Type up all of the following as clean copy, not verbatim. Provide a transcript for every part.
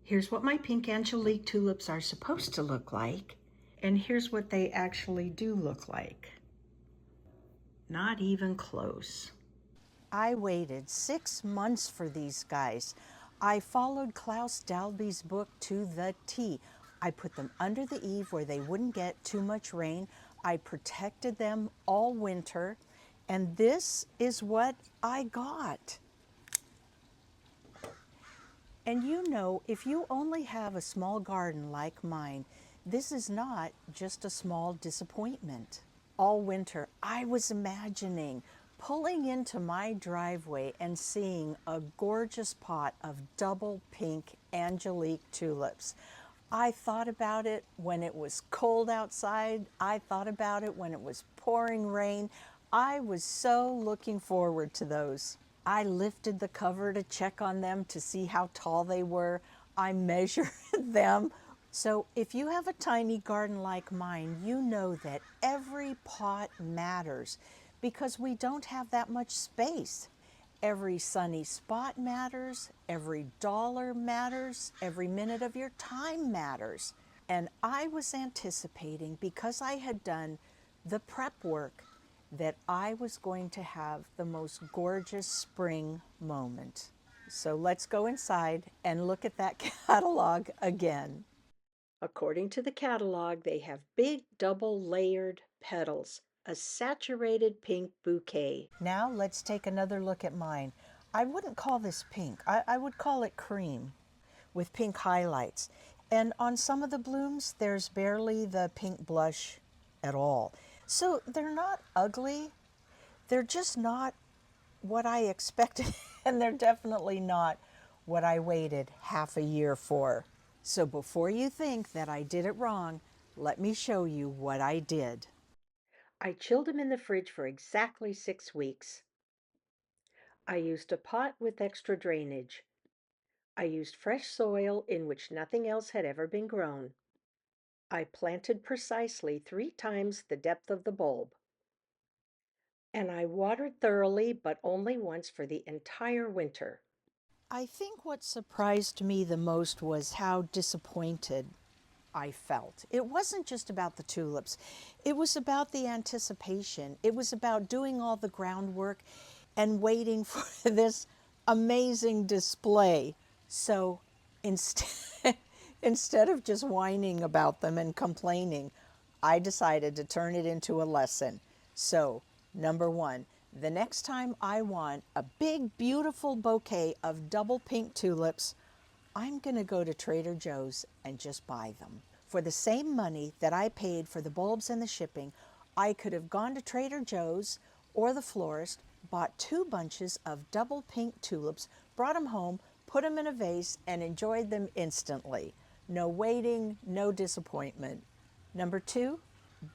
Here's what my Pink Angelique tulips are supposed to look like, and here's what they actually do look like. Not even close. I waited 6 months for these guys. I followed Klaus Dalby's book to the T. I put them under the eave where they wouldn't get too much rain. I protected them all winter, and this is what I got. And you know, if you only have a small garden like mine, this is not just a small disappointment. All winter, I was imagining pulling into my driveway and seeing a gorgeous pot of double pink Angelique tulips. I thought about it when it was cold outside. I thought about it when it was pouring rain. I was so looking forward to those. I lifted the cover to check on them to see how tall they were. I measured them. So if you have a tiny garden like mine, you know that every pot matters because we don't have that much space. Every sunny spot matters, every dollar matters, every minute of your time matters. And I was anticipating, because I had done the prep work, that I was going to have the most gorgeous spring moment. So let's go inside and look at that catalog again. According to the catalog, they have big double layered petals, a saturated pink bouquet. Now let's take another look at mine. I wouldn't call this pink. I would call it cream with pink highlights. And on some of the blooms, there's barely the pink blush at all. So they're not ugly. They're just not what I expected, and they're definitely not what I waited half a year for. So before you think that I did it wrong, let me show you what I did. I chilled them in the fridge for exactly 6 weeks. I used a pot with extra drainage. I used fresh soil in which nothing else had ever been grown. I planted precisely 3 times the depth of the bulb. And I watered thoroughly, but only once for the entire winter. I think what surprised me the most was how disappointed I felt. It wasn't just about the tulips. It was about the anticipation. It was about doing all the groundwork and waiting for this amazing display. So instead, instead of just whining about them and complaining, I decided to turn it into a lesson. So, number one, the next time I want a big, beautiful bouquet of double pink tulips, I'm going to go to Trader Joe's and just buy them. For the same money that I paid for the bulbs and the shipping, I could have gone to Trader Joe's or the florist, bought 2 bunches of double pink tulips, brought them home, put them in a vase, and enjoyed them instantly. No waiting, no disappointment. Number 2,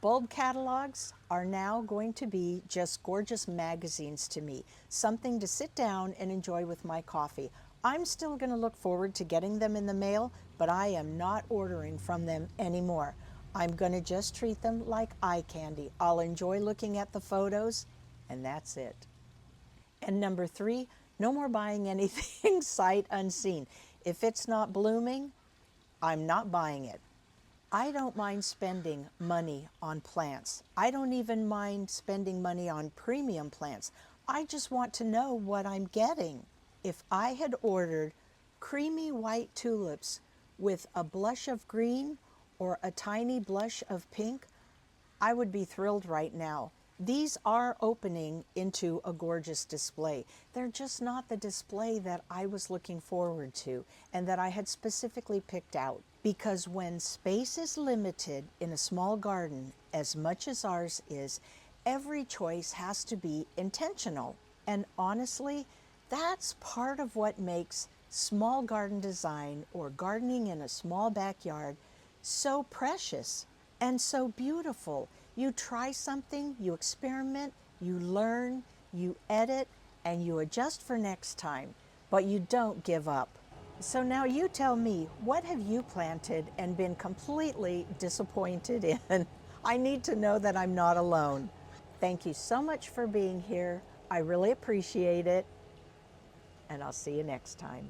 bulb catalogs are now going to be just gorgeous magazines to me, something to sit down and enjoy with my coffee. I'm still going to look forward to getting them in the mail, but I am not ordering from them anymore. I'm going to just treat them like eye candy. I'll enjoy looking at the photos, and that's it. And number 3, no more buying anything sight unseen. If it's not blooming, I'm not buying it. I don't mind spending money on plants. I don't even mind spending money on premium plants. I just want to know what I'm getting. If I had ordered creamy white tulips with a blush of green or a tiny blush of pink, I would be thrilled right now. These are opening into a gorgeous display. They're just not the display that I was looking forward to and that I had specifically picked out. Because when space is limited in a small garden, as much as ours is, every choice has to be intentional. And honestly, that's part of what makes small garden design or gardening in a small backyard so precious and so beautiful. You try something, you experiment, you learn, you edit, and you adjust for next time, but you don't give up. So now you tell me, what have you planted and been completely disappointed in? I need to know that I'm not alone. Thank you so much for being here. I really appreciate it, and I'll see you next time.